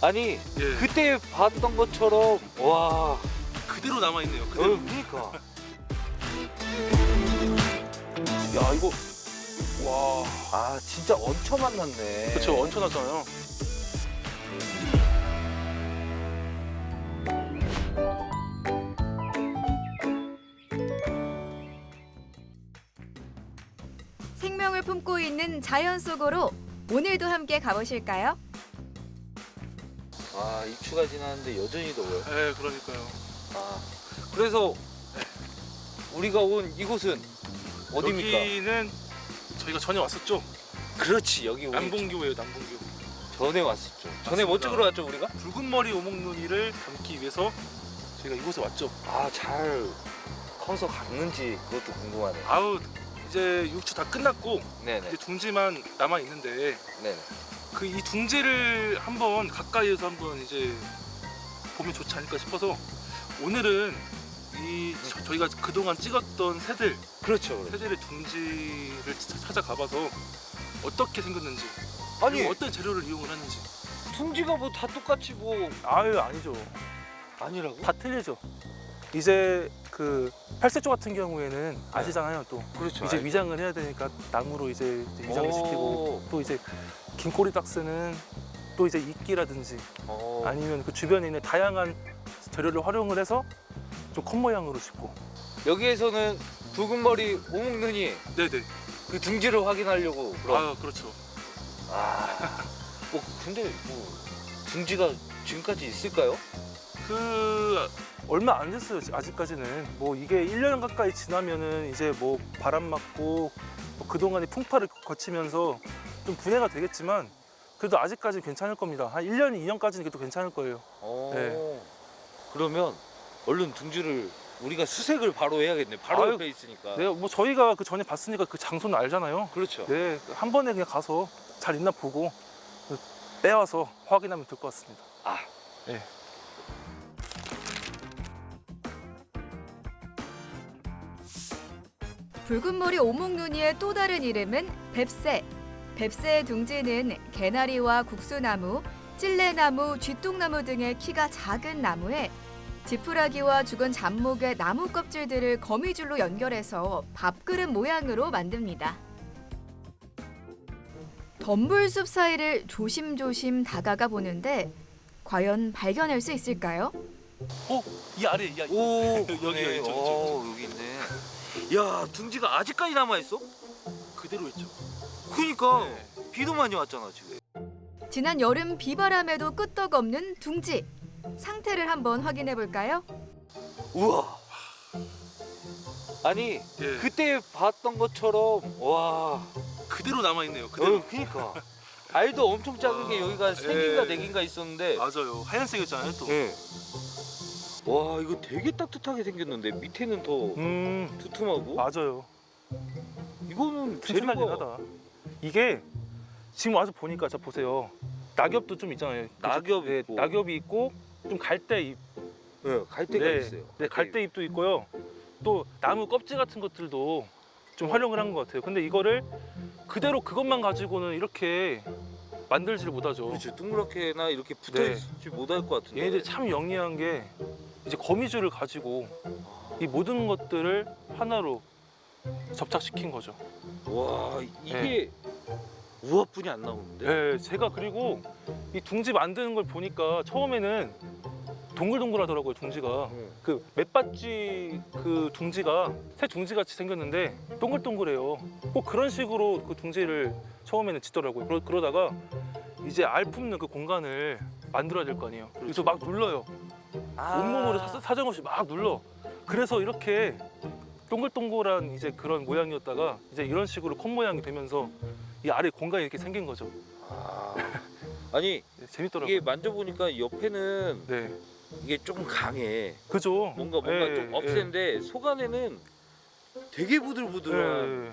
아니 예. 그때 봤던 것처럼 와. 그대로 남아있네요. 그대로. 그러니까. 야 이거 와. 아 진짜 얹혀 만났네. 그쵸, 얹혀놨잖아요. 생명을 품고 있는 자연 속으로 오늘도 함께 가보실까요? 아 입추가 지났는데 여전히 더워요. 네, 그러니까요. 아 그래서 우리가 온 이곳은 어디입니까? 여기는 저희가 전에 왔었죠. 그렇지 여기 우리 남봉교예요, 남봉교. 전에 왔었죠. 전에 맞습니다. 뭐 찍으러 왔죠 우리가? 붉은 머리 오목눈이를 담기 위해서 저희가 이곳에 왔죠. 아 잘 커서 갔는지 그것도 궁금하네요. 아우, 이제 육추 다 끝났고 네네. 이제 둥지만 남아 있는데 네네. 그 이 둥지를 한번 가까이에서 한번 이제 보면 좋지 않을까 싶어서 오늘은 저희가 그동안 찍었던 새들 그렇죠. 그렇죠. 새들의 둥지를 찾아가봐서 어떻게 생겼는지 아니 그리고 어떤 재료를 이용을 하는지. 둥지가 뭐 다 똑같이 뭐 아유 아니죠. 아니라고? 다 틀리죠. 이제 그 팔색조 같은 경우에는 아시잖아요. 또 그렇죠. 이제 위장을 해야 되니까 나무로 이제 위장을 시키고 또 이제 긴꼬리 닥스는 또 이제 이끼라든지 아니면 그 주변에 있는 다양한 재료를 활용을 해서 좀 컷 모양으로 짓고. 여기에서는 붉은 머리 오목눈이 네네. 그 둥지를 확인하려고 그럼. 아, 그렇죠. 뭐 근데 뭐 둥지가 지금까지 있을까요? 그 얼마 안 됐어요 아직까지는. 뭐 이게 1년 가까이 지나면은 이제 뭐 바람 맞고 뭐 그동안의 풍파를 거치면서 좀 분해가 되겠지만 그래도 아직까지는 괜찮을 겁니다. 한 1년, 2년까지는 그래도 괜찮을 거예요. 네. 그러면 얼른 둥지를 우리가 수색을 바로 해야겠네. 바로 아유, 옆에 있으니까. 네, 뭐 저희가 그 전에 봤으니까 그 장소는 알잖아요. 그렇죠. 네, 한 번에 그냥 가서 잘 있나 보고 빼와서 확인하면 될 것 같습니다. 아, 네. 붉은 머리 오목눈이의 또 다른 이름은 뱁새. 뱁새의 둥지는 개나리와 국수나무, 찔레나무, 쥐똥나무 등의 키가 작은 나무에 지푸라기와 죽은 잡목의 나무 껍질들을 거미줄로 연결해서 밥그릇 모양으로 만듭니다. 덤불숲 사이를 조심조심 다가가 보는데 과연 발견할 수 있을까요? 이 아래 이 아래. 오, 여기요, 이쪽. 여기 있네. 야, 둥지가 아직까지 남아 있어? 그대로 있죠. 그러니까 네. 비도 많이 왔잖아 지금. 지난 여름 비바람에도 끄떡없는 둥지. 상태를 한번 확인해 볼까요? 우와. 아니 예. 그때 봤던 것처럼 와. 그대로 남아 있네요. 그대로. 그러니까 알도 엄청 작은 게 여기가 세 개인가 예. 네 개인가 있었는데. 맞아요. 하얀색이었잖아요, 또. 예. 와 이거 되게 따뜻하게 생겼는데 밑에는 더 두툼하고. 맞아요. 이거는 튼튼하긴 재료가 하다. 이게 지금 와서 보니까 자 보세요. 낙엽도 좀 있잖아요. 낙엽 네, 있고. 낙엽이 있고 좀 갈대잎. 네, 갈대가 네, 있어요. 네, 갈대잎도 있고요. 또 나무 껍질 같은 것들도 좀 활용을 한 것 같아요. 근데 이거를 그대로 그것만 가지고는 이렇게 만들지를 못하죠. 그렇죠. 둥그렇게나 이렇게 붙어 네. 있지 못할 것 같은데. 얘네들 참 영리한 게 이제 거미줄을 가지고 이 모든 것들을 하나로 접착시킨 거죠. 와 이게 우화뿐이 안 나오는데. 네, 제가 그리고 이 둥지 만드는 걸 보니까 처음에는 동글동글하더라고요, 둥지가. 그 맷받지 그 둥지가 새 둥지 같이 생겼는데 동글동글해요. 꼭 그런 식으로 그 둥지를 처음에는 짓더라고요. 그러다가 이제 알 품는 그 공간을 만들어야 될 거 아니에요. 그래서 막 눌러요. 온몸으로 사정없이 막 눌러. 그래서 이렇게 동글동글한 이제 그런 모양이었다가 이제 이런 식으로 콘 모양이 되면서 이 아래 공간이 이렇게 생긴 거죠. 아니 네, 재밌더라고요. 이게 만져보니까 옆에는 네, 이게 조금 강해. 그죠. 뭔가 예, 좀 예. 억센데 속 안에는 되게 부들부들한. 네.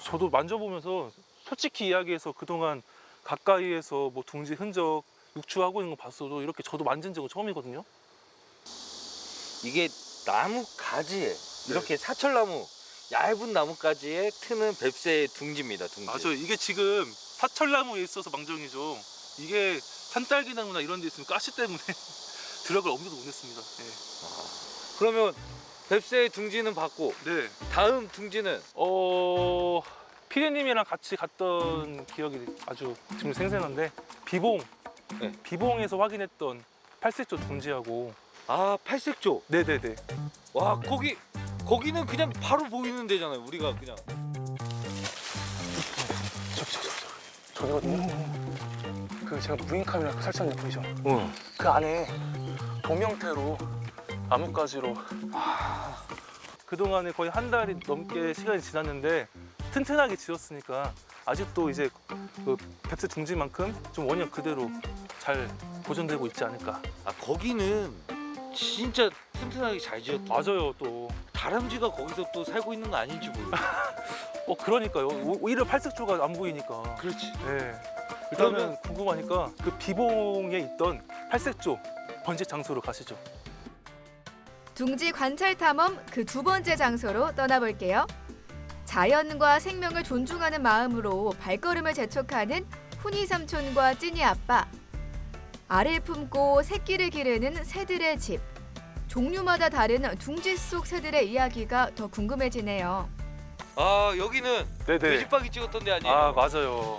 저도 만져보면서 솔직히 이야기해서 그동안 가까이에서 뭐 둥지 흔적 육추하고 있는 거 봤어도 이렇게 저도 만진 적은 처음이거든요. 이게 나무 가지에 이렇게 사철나무 얇은 나무가지에 트는 뱁새의 둥지입니다. 둥지. 맞아요. 이게 지금 사철나무에 있어서 망정이죠. 이게 산딸기나무나 이런 데 있으면 가시 때문에 들어갈 엄두도 못 냈습니다. 그러면 뱁새의 둥지는 봤고 네. 다음 둥지는 피디님이랑 같이 갔던 기억이 아주 지금 생생한데 비봉. 네. 비봉에서 확인했던 팔색조 둥지하고. 팔색조. 네네네. 와 거기는 그냥 바로 보이는 데잖아요. 우리가 그냥. 저기거든요. 그 제가 무인 카메라 설치한 데 보이죠? 어. 그 안에 동명태로 나뭇가지로 그동안에 거의 한 달이 넘게 시간이 지났는데 튼튼하게 지었으니까 아직도 이제 그 뱁새 둥지만큼 좀 원형 그대로 잘 보존되고 있지 않을까. 거기는 진짜 튼튼하게 잘 지었다. 맞아요. 또 다람쥐가 거기서 또 살고 있는 거 아닌지 몰라. 그러니까요. 오히려 팔색조가 안 보이니까. 그렇지. 네. 일단은 그러면- 궁금하니까 그 비봉에 있던 팔색조 번지 장소로 가시죠. 둥지 관찰 탐험 그 두 번째 장소로 떠나볼게요. 자연과 생명을 존중하는 마음으로 발걸음을 재촉하는 훈이 삼촌과 찐이 아빠. 알을 품고 새끼를 기르는 새들의 집. 종류마다 다른 둥지 속 새들의 이야기가 더 궁금해지네요. 여기는 네네. 돼지박이 찍었던 데 아니에요? 맞아요.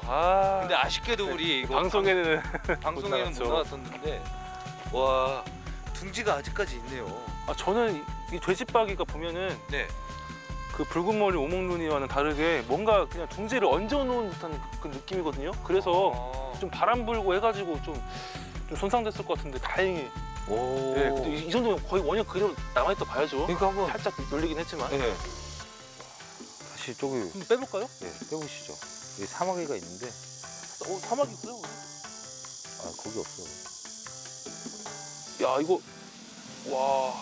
근데 아쉽게도 네. 우리 이거 방송에는 방송에는 못 나왔죠. 나왔었는데 와 둥지가 아직까지 있네요. 저는 이 돼지박이가 보면은 네. 그 붉은 머리 오목눈이와는 다르게 뭔가 그냥 둥지를 얹어놓은 듯한 그 느낌이거든요. 그래서 좀 바람 불고 해가지고 좀 손상됐을 것 같은데 다행히. 오. 네, 근데 이 정도면 거의 원형 그대로 남아있다 봐야죠. 그러니까 한번 살짝 놀리긴 했지만. 네. 다시 저기 한번 빼볼까요? 네, 빼보시죠. 여기 사마귀가 있는데 사막 있어요. 거기 없어. 야 이거 와.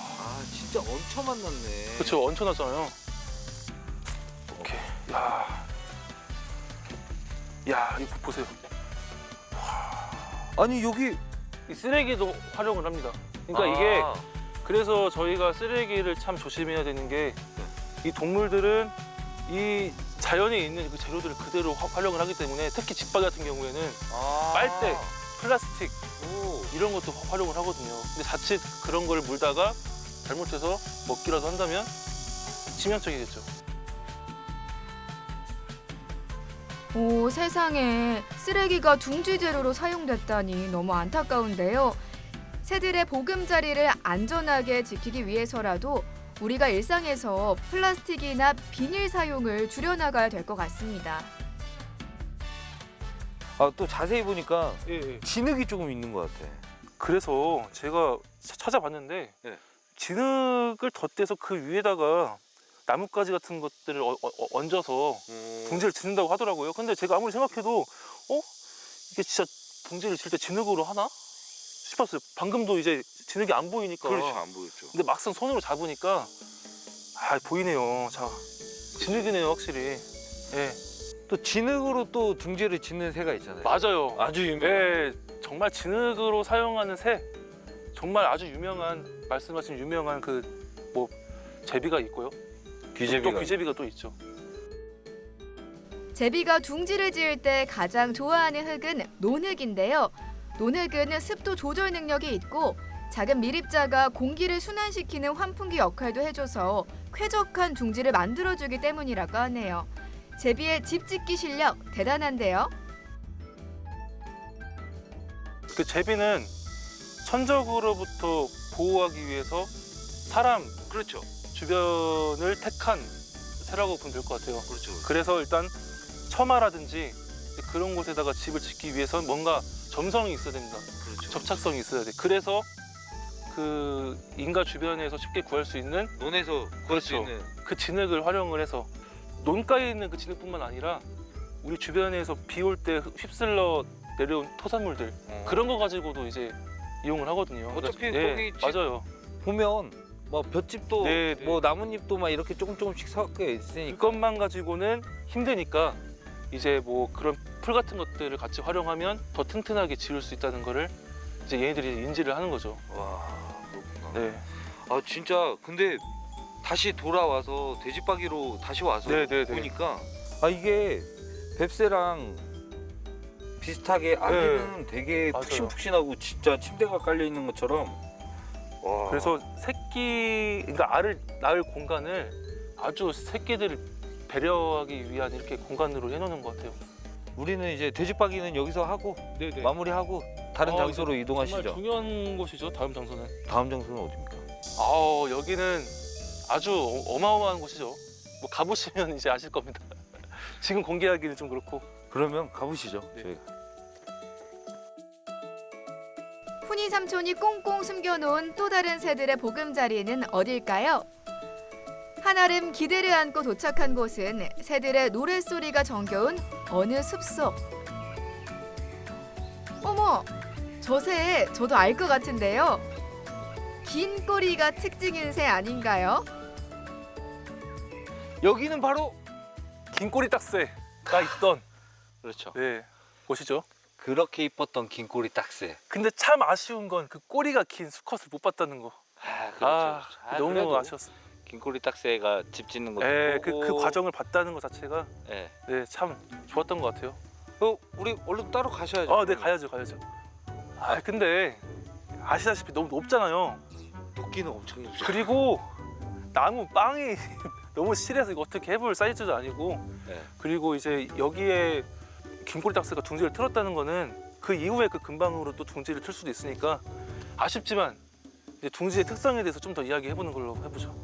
진짜 엄청 만났네. 그렇죠. 얹혀놨잖아요. 오케이. 야 이거 보세요. 아니 여기 이 쓰레기도 활용을 합니다. 그러니까 이게 그래서 저희가 쓰레기를 참 조심해야 되는 게 이 동물들은 이 자연에 있는 그 재료들을 그대로 활용을 하기 때문에 특히 집박이 같은 경우에는 빨대, 플라스틱 이런 것도 활용을 하거든요. 근데 자칫 그런 걸 물다가 잘못해서 먹기라도 한다면 치명적이겠죠. 오, 세상에 쓰레기가 둥지 재료로 사용됐다니 너무 안타까운데요. 새들의 보금자리를 안전하게 지키기 위해서라도 우리가 일상에서 플라스틱이나 비닐 사용을 줄여나가야 될 것 같습니다. 또 자세히 보니까 예. 진흙이 조금 있는 것 같아. 그래서 제가 찾아봤는데 네. 진흙을 덧대서 그 위에다가 나뭇가지 같은 것들을 얹어서 둥지를 짓는다고 하더라고요. 근데 제가 아무리 생각해도 이게 진짜 둥지를 질 때 진흙으로 하나 싶었어요. 방금도 이제 진흙이 안 보이니까. 그렇죠, 안 보였죠. 근데 막상 손으로 잡으니까 보이네요. 자, 진흙이네요, 확실히. 예, 또 진흙으로 또 둥지를 짓는 새가 있잖아요. 맞아요. 아주 유명. 예, 정말 진흙으로 사용하는 새, 정말 아주 유명한 말씀하신 유명한 그 뭐 제비가 있고요. 귀제비가. 또 귀제비가 또 있죠. 제비가 둥지를 지을 때 가장 좋아하는 흙은 논흙인데요. 논흙은 습도 조절 능력이 있고 작은 미립자가 공기를 순환시키는 환풍기 역할도 해줘서 쾌적한 둥지를 만들어주기 때문이라고 하네요. 제비의 집 짓기 실력 대단한데요. 그 제비는 천적으로부터 보호하기 위해서 사람 그렇죠. 주변을 택한 새라고 보면 될 것 같아요. 그렇죠. 그래서 일단 처마라든지 그런 곳에다가 집을 짓기 위해선 뭔가 점성이 있어야 됩니다. 그렇죠. 접착성이 있어야 돼. 그래서 그 인가 주변에서 쉽게 구할 수 있는 논에서 구할 수 그렇죠. 있는. 그 진흙을 활용을 해서 논가에 있는 그 진흙뿐만 아니라 우리 주변에서 비 올 때 휩쓸러 내려온 토산물들 그런 거 가지고도 이제 이용을 하거든요. 어차피 그러니까- 거기 집- 맞아요. 보면 뭐 볏짚도 네, 뭐 나뭇잎도 막 이렇게 조금씩 섞여 있으니까. 이것만 가지고는 힘드니까 이제 뭐 그런 풀 같은 것들을 같이 활용하면 더 튼튼하게 지을 수 있다는 거를 이제 얘네들이 인지를 하는 거죠. 와 그렇구나. 네. 진짜 근데 다시 돌아와서 돼지박이로 다시 와서 네, 네, 네. 보니까 이게 뱁새랑 비슷하게 아기는 되게 맞아요. 푹신푹신하고 진짜 침대가 깔려 있는 것처럼. 와. 그래서 그러니까 알을 낳을 공간을 아주 새끼들을 배려하기 위한 이렇게 공간으로 해놓는 것 같아요. 우리는 이제 돼지박이는 여기서 하고 네네. 마무리하고 다른 아, 장소로 정말 이동하시죠. 중요한 곳이죠. 다음 장소는. 다음 장소는 어디입니까? 여기는 아주 어마어마한 곳이죠. 뭐 가보시면 이제 아실 겁니다. 지금 공개하기는 좀 그렇고. 그러면 가보시죠. 네. 저희가. 훈이 삼촌이 꽁꽁 숨겨놓은 또 다른 새들의 보금자리는 어딜까요? 한아름 기대를 안고 도착한 곳은 새들의 노랫소리가 정겨운 어느 숲속. 어머, 저 새 저도 알 것 같은데요. 긴 꼬리가 특징인 새 아닌가요? 여기는 바로 긴꼬리 딱새가 있던 그렇죠. 네 곳이죠. 그렇게 이뻤던 긴꼬리 딱새. 근데 참 아쉬운 건 그 꼬리가 긴 수컷을 못 봤다는 거. 너무 그래도 아쉬웠어요. 긴꼬리 딱새가 집 짓는 것도 네, 보고. 그 과정을 봤다는 것 자체가 네. 네, 참 좋았던 것 같아요. 우리 얼른 따로 가셔야죠. 네 가야죠. 근데 아시다시피 너무 높잖아요. 높기는 엄청 높죠. 그리고 나무 빵이 너무 실해서 이거 어떻게 해볼 사이즈도 아니고. 네. 그리고 이제 여기에 긴꼬리 닥스가 둥지를 틀었다는 거는 그 이후에 그 근방으로 또 둥지를 틀 수도 있으니까 아쉽지만 이제 둥지의 특성에 대해서 좀 더 이야기해보는 걸로 해보죠.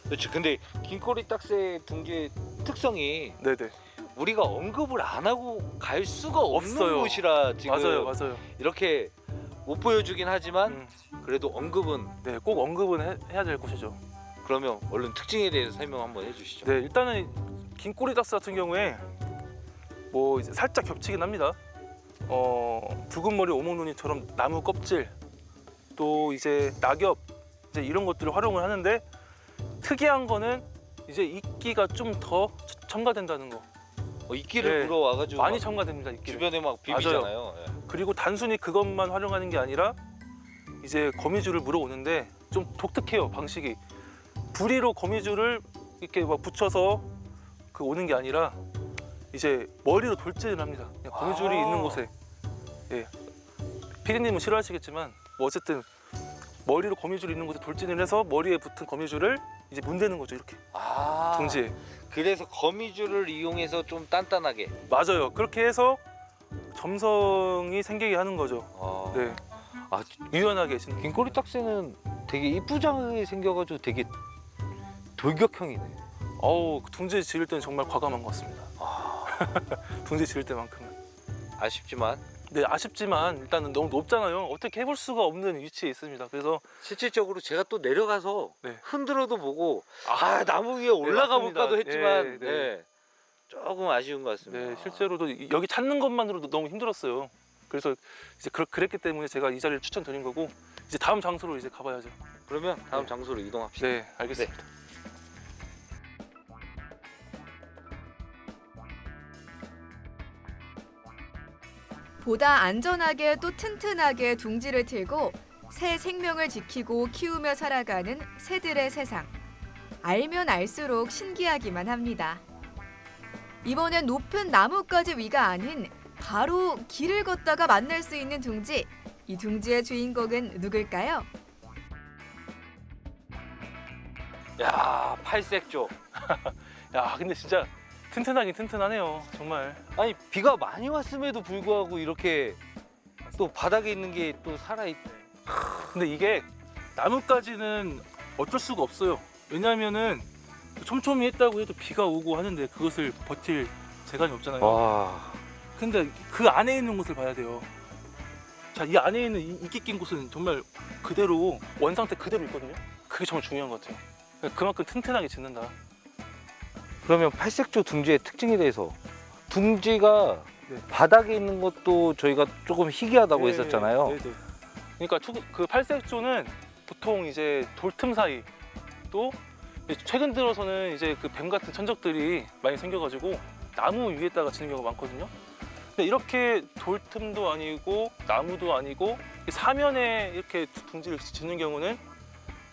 그렇죠. 근데 긴꼬리 딱새 둥지의 특성이 네네. 우리가 언급을 안 하고 갈 수가 없는 없어요. 곳이라 지금 맞아요. 이렇게 못 보여주긴 하지만 음, 그래도 언급은. 네, 꼭 언급은 해야 될 곳이죠. 그러면 얼른 특징에 대해서 설명 한번 해주시죠. 네, 일단은 긴꼬리 닥스 같은 경우에 뭐 이제 살짝 겹치긴 합니다. 붉은 머리 오목눈이처럼 나무 껍질 또 이제 낙엽 이제 이런 것들을 활용을 하는데 특이한 거는 이제 이끼가 좀 더 첨가된다는 거. 이끼를 네. 물어와가지고 많이 막 첨가됩니다, 이끼를. 주변에 막 비비잖아요. 예. 그리고 단순히 그것만 활용하는 게 아니라 이제 거미줄을 물어오는데 좀 독특해요, 방식이. 부리로 거미줄을 이렇게 막 붙여서 그 오는 게 아니라 이제 머리로 돌진을 합니다. 그냥 거미줄이 아. 있는 곳에. 예. 피디님은 싫어하시겠지만 뭐 어쨌든 머리로 거미줄이 있는 곳에 돌진을 해서 머리에 붙은 거미줄을 이제 문대는 거죠, 이렇게. 둥지에. 그래서 거미줄을 이용해서 좀 단단하게. 맞아요. 그렇게 해서 점성이 생기게 하는 거죠. 네. 유연하게 짓는. 긴꼬리 딱새는 되게 이쁘장하게 생겨가지고 되게 돌격형이네. 그 둥지 지을 때는 정말 과감한 것 같습니다. 둥지 지을 때만큼은. 아쉽지만 네, 아쉽지만 일단은 너무 높잖아요. 어떻게 해볼 수가 없는 위치에 있습니다. 그래서 실질적으로 제가 또 내려가서 네. 흔들어도 보고 나무 위에 올라가 맞습니다. 볼까도 했지만 네, 네. 네, 조금 아쉬운 것 같습니다. 네, 실제로도 여기 찾는 것만으로도 너무 힘들었어요. 그래서 이제 그랬기 때문에 제가 이 자리를 추천드린 거고 이제 다음 장소로 이제 가봐야죠. 그러면 다음 네. 장소로 이동합시다. 네, 알겠습니다. 보다 안전하게 또 튼튼하게 둥지를 틀고 새 생명을 지키고 키우며 살아가는 새들의 세상. 알면 알수록 신기하기만 합니다. 이번엔 높은 나뭇가지 위가 아닌 바로 길을 걷다가 만날 수 있는 둥지. 이 둥지의 주인공은 누굴까요? 야, 팔색조. 야, 근데 진짜 튼튼하긴 튼튼하네요. 정말. 아니 비가 많이 왔음에도 불구하고 이렇게 또 바닥에 있는 게 또 살아있네. 근데 이게 나뭇가지는 어쩔 수가 없어요. 왜냐하면은 촘촘히 했다고 해도 비가 오고 하는데 그것을 버틸 재간이 없잖아요. 와. 근데 그 안에 있는 곳을 봐야 돼요. 자, 이 안에 있는 이끼 낀 곳은 정말 그대로 원상태 그대로 있거든요. 그게 정말 중요한 것 같아요. 그만큼 튼튼하게 짓는다. 그러면 팔색조 둥지의 특징에 대해서 둥지가 네. 바닥에 있는 것도 저희가 조금 희귀하다고 했었잖아요. 네. 그러니까 그 팔색조는 보통 이제 돌틈 사이 또 최근 들어서는 이제 그 뱀 같은 천적들이 많이 생겨가지고 나무 위에다가 짓는 경우가 많거든요. 근데 이렇게 돌틈도 아니고 나무도 아니고 사면에 이렇게 둥지를 짓는 경우는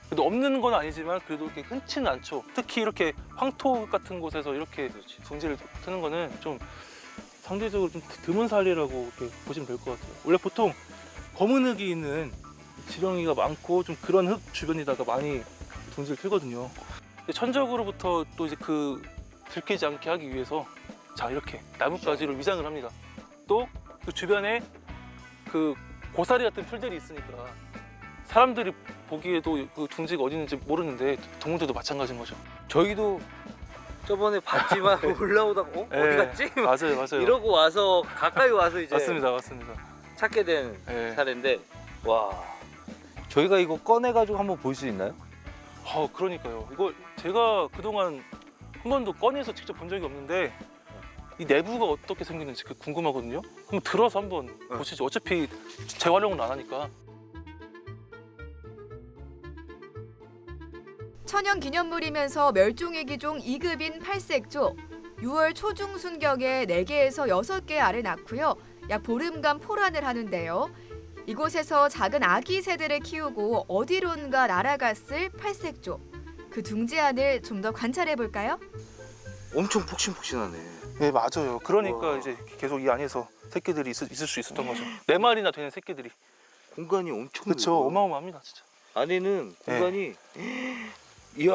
그래도 없는 건 아니지만 그래도 이렇게 흔치는 않죠. 특히 이렇게 황토 같은 곳에서 이렇게 둥지를 트는 거는 좀 상대적으로 좀 드문 사례라고 이렇게 보시면 될 것 같아요. 원래 보통 검은 흙이 있는 지렁이가 많고 좀 그런 흙 주변에다가 많이 둥지를 틀거든요. 근데 천적으로부터 또 이제 그 들키지 않게 하기 위해서 자 이렇게 나뭇가지로 위장을 합니다. 또 그 주변에 그 고사리 같은 풀들이 있으니까 사람들이 보기에도 그 둥지가 어디 있는지 모르는데 동물들도 마찬가지인 거죠. 저희도 저번에 봤지만 올라오다가 어디 네, 갔지? 맞아요. 이러고 와서 가까이 와서 이제 맞습니다. 찾게 된 네. 사례인데 와 저희가 이거 꺼내가지고 한번 볼 수 있나요? 그러니까요. 이거 제가 그동안 한 번도 꺼내서 직접 본 적이 없는데 이 내부가 어떻게 생겼는지 궁금하거든요. 한번 들어서 한번 보시죠. 어차피 재활용은 안 하니까. 천연기념물이면서 멸종위기종 2급인 팔색조. 6월 초중순경에 4개에서 6개 알을 낳고요. 약 보름간 포란을 하는데요. 이곳에서 작은 아기 새들을 키우고 어디론가 날아갔을 팔색조. 그 둥지 안을 좀 더 관찰해 볼까요? 엄청 폭신폭신하네. 네, 맞아요. 그러니까 와. 이제 계속 이 안에서 새끼들이 있을 수 있었던 거죠. 4마리나 되는 새끼들이. 공간이 엄청 그렇죠. 넓어요. 어마어마합니다, 진짜. 안에는 공간이 이야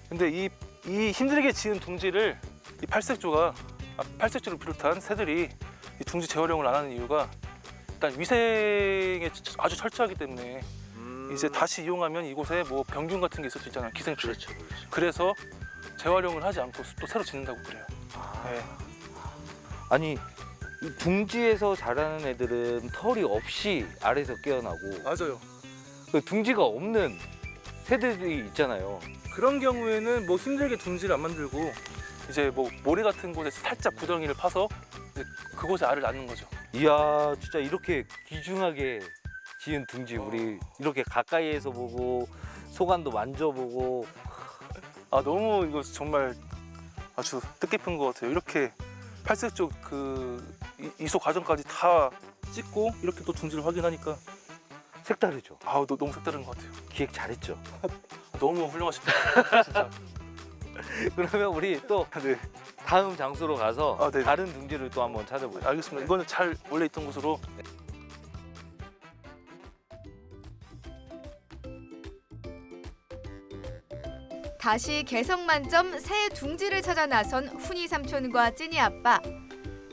근데 이 힘들게 지은 둥지를 이 팔색조를 비롯한 새들이 이 둥지 재활용을 안 하는 이유가 일단 위생에 아주 철저하기 때문에 이제 다시 이용하면 이곳에 뭐 병균 같은 게 있을 수 있잖아요. 기생충. 그렇죠. 그래서 재활용을 하지 않고 또 새로 짓는다고 그래요. 네. 아니 이 둥지에서 자라는 애들은 털이 없이 알에서 깨어나고 맞아요. 그 둥지가 없는 새들이 있잖아요. 그런 경우에는 뭐 힘들게 둥지를 안 만들고 이제 뭐 모래 같은 곳에 살짝 구덩이를 파서 이제 그곳에 알을 낳는 거죠. 이야 진짜 이렇게 귀중하게 지은 둥지 우리 이렇게 가까이에서 보고 소관도 만져보고 너무 이거 정말 아주 뜻깊은 것 같아요. 이렇게 팔색조 그 이소 과정까지 다 찍고 이렇게 또 둥지를 확인하니까 색다르죠. 너무 색다른 것 같아요. 기획 잘했죠. 너무 훌륭하십니다. 진짜. 그러면 우리 또 네, 다음 장소로 가서 네. 다른 둥지를 또 한번 찾아보죠. 알겠습니다. 이거는 잘 원래 있던 곳으로. 다시 개성만점 새 둥지를 찾아 나선 훈이 삼촌과 찐이 아빠.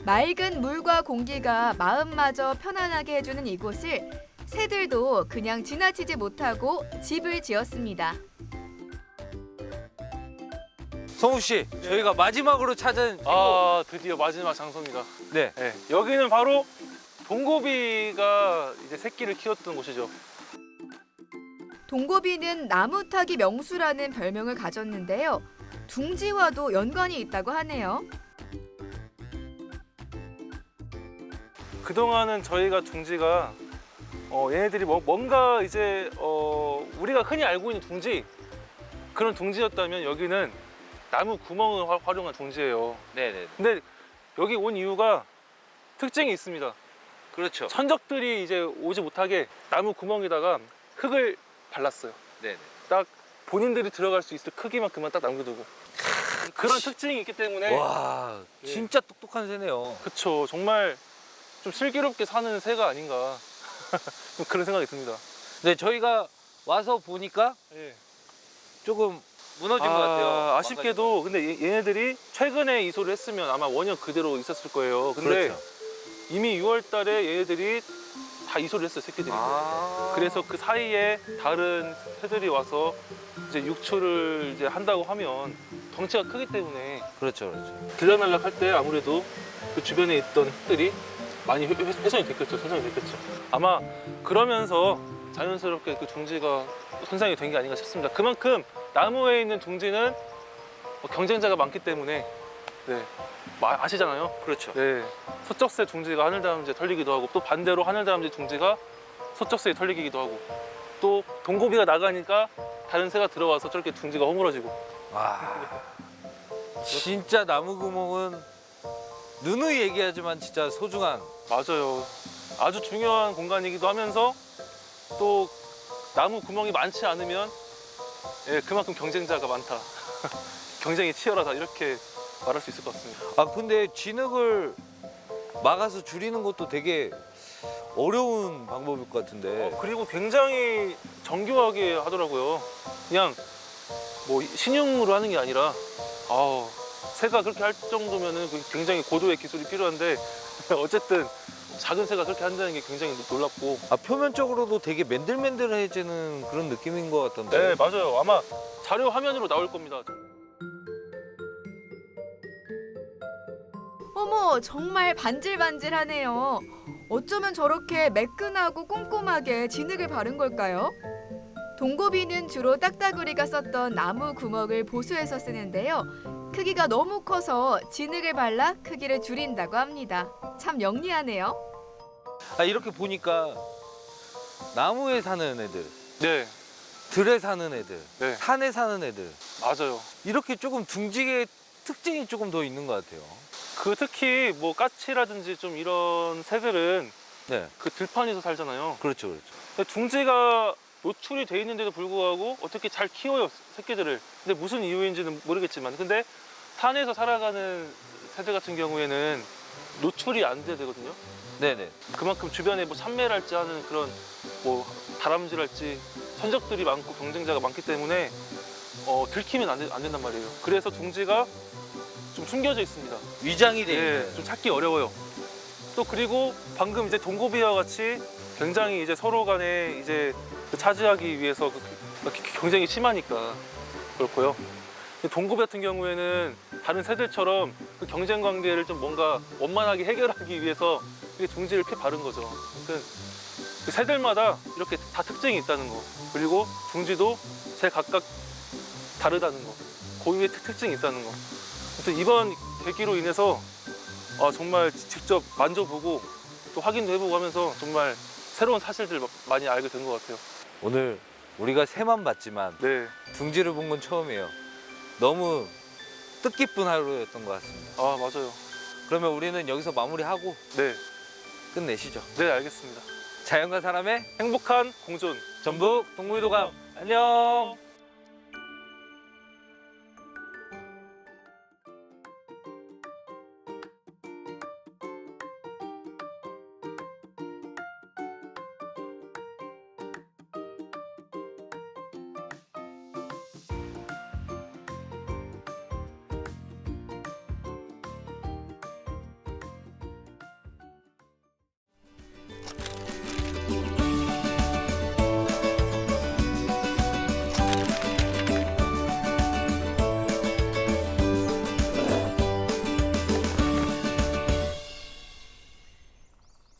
맑은 물과 공기가 마음마저 편안하게 해주는 이곳을 새들도 그냥 지나치지 못하고 집을 지었습니다. 성우 씨, 저희가 마지막으로 찾은 드디어 마지막 장소입니다. 네. 네, 여기는 바로 동고비가 이제 새끼를 키웠던 곳이죠. 동고비는 나무 타기 명수라는 별명을 가졌는데요. 둥지와도 연관이 있다고 하네요. 그동안은 저희가 둥지가 얘네들이 뭔가 이제 우리가 흔히 알고 있는 둥지 그런 둥지였다면 여기는 나무 구멍을 활용한 둥지예요. 네네. 근데 여기 온 이유가 특징이 있습니다. 그렇죠. 천적들이 이제 오지 못하게 나무 구멍에다가 흙을 발랐어요. 네네. 딱 본인들이 들어갈 수 있을 크기만큼만 딱 남겨두고 그런 특징이 있기 때문에 와, 예. 진짜 똑똑한 새네요. 그쵸, 정말 좀 슬기롭게 사는 새가 아닌가 좀 그런 생각이 듭니다. 네, 저희가 와서 보니까 예. 조금 무너진 것 같아요. 아쉽게도 근데 얘네들이 최근에 이소를 했으면 아마 원형 그대로 있었을 거예요. 근데 그렇죠. 이미 6월 달에 얘네들이 다 이소를 했어요, 새끼들이. 그래서 그 사이에 다른 새들이 와서 이제 육출을 이제 한다고 하면 덩치가 크기 때문에 그렇죠, 그렇죠. 들락날락 할 때 아무래도 그 주변에 있던 흙들이 많이 훼손이 됐겠죠, 손상이 됐겠죠. 아마 그러면서 자연스럽게 그 둥지가 손상이 된 게 아닌가 싶습니다. 그만큼 나무에 있는 둥지는 경쟁자가 많기 때문에 네, 아시잖아요. 그렇죠. 네, 소쩍새 둥지가 하늘다람쥐에 털리기도 하고 또 반대로 하늘다람쥐 둥지가 소쩍새에 털리기도 하고 또 동고비가 나가니까 다른 새가 들어와서 저렇게 둥지가 허물어지고. 와, 진짜 나무 구멍은 누누이 얘기하지만 진짜 소중한. 맞아요. 아주 중요한 공간이기도 하면서 또 나무 구멍이 많지 않으면 그만큼 경쟁자가 많다. 경쟁이 치열하다 이렇게 말할 수 있을 것 같습니다. 아 근데 진흙을 막아서 줄이는 것도 되게 어려운 방법일 것 같은데. 그리고 굉장히 정교하게 하더라고요. 그냥 뭐 신용으로 하는 게 아니라 새가 그렇게 할 정도면은 굉장히 고도의 기술이 필요한데 어쨌든 작은 새가 그렇게 한다는 게 굉장히 놀랍고. 아 표면적으로도 되게 맨들맨들해지는 그런 느낌인 것 같던데. 네, 맞아요. 아마 자료 화면으로 나올 겁니다. 어머, 정말 반질반질하네요. 어쩌면 저렇게 매끈하고 꼼꼼하게 진흙을 바른 걸까요? 동고비는 주로 딱따구리가 썼던 나무 구멍을 보수해서 쓰는데요. 크기가 너무 커서 진흙을 발라 크기를 줄인다고 합니다. 참 영리하네요. 아 이렇게 보니까 나무에 사는 애들, 네, 들에 사는 애들, 네. 산에 사는 애들 맞아요. 이렇게 조금 둥지의 특징이 조금 더 있는 것 같아요. 특히 뭐 까치라든지 좀 이런 새들은 네, 그 들판에서 살잖아요. 그렇죠, 그렇죠. 근데 둥지가 노출이 돼 있는데도 불구하고 어떻게 잘 키워요, 새끼들을. 근데 무슨 이유인지는 모르겠지만, 근데 산에서 살아가는 새들 같은 경우에는 노출이 안 돼야 되거든요. 네네. 그만큼 주변에 뭐 참매랄지 하는 그런 뭐 다람쥐랄지 선적들이 많고 경쟁자가 많기 때문에 들키면 안 된단 말이에요. 그래서 둥지가 좀 숨겨져 있습니다. 위장이 돼 있는. 좀 찾기 어려워요. 또 그리고 방금 이제 동고비와 같이 굉장히 이제 서로 간에 이제 차지하기 위해서 경쟁이 심하니까 그렇고요. 동고비 같은 경우에는 다른 새들처럼 그 경쟁 관계를 좀 뭔가 원만하게 해결하기 위해서 이게 둥지를 이렇게 바른 거죠. 아무튼 그 새들마다 이렇게 다 특징이 있다는 거. 그리고 둥지도 새 각각 다르다는 거. 고유의 특징이 있다는 거. 아무튼 이번 계기로 인해서 정말 직접 만져보고 또 확인도 해보고 하면서 정말 새로운 사실들 많이 알게 된 것 같아요. 오늘 우리가 새만 봤지만 네. 둥지를 본 건 처음이에요. 너무 뜻깊은 하루였던 것 같습니다. 맞아요. 그러면 우리는 여기서 마무리하고 네. 끝내시죠. 네, 알겠습니다. 자연과 사람의 행복한 공존. 전북 동물도감 안녕.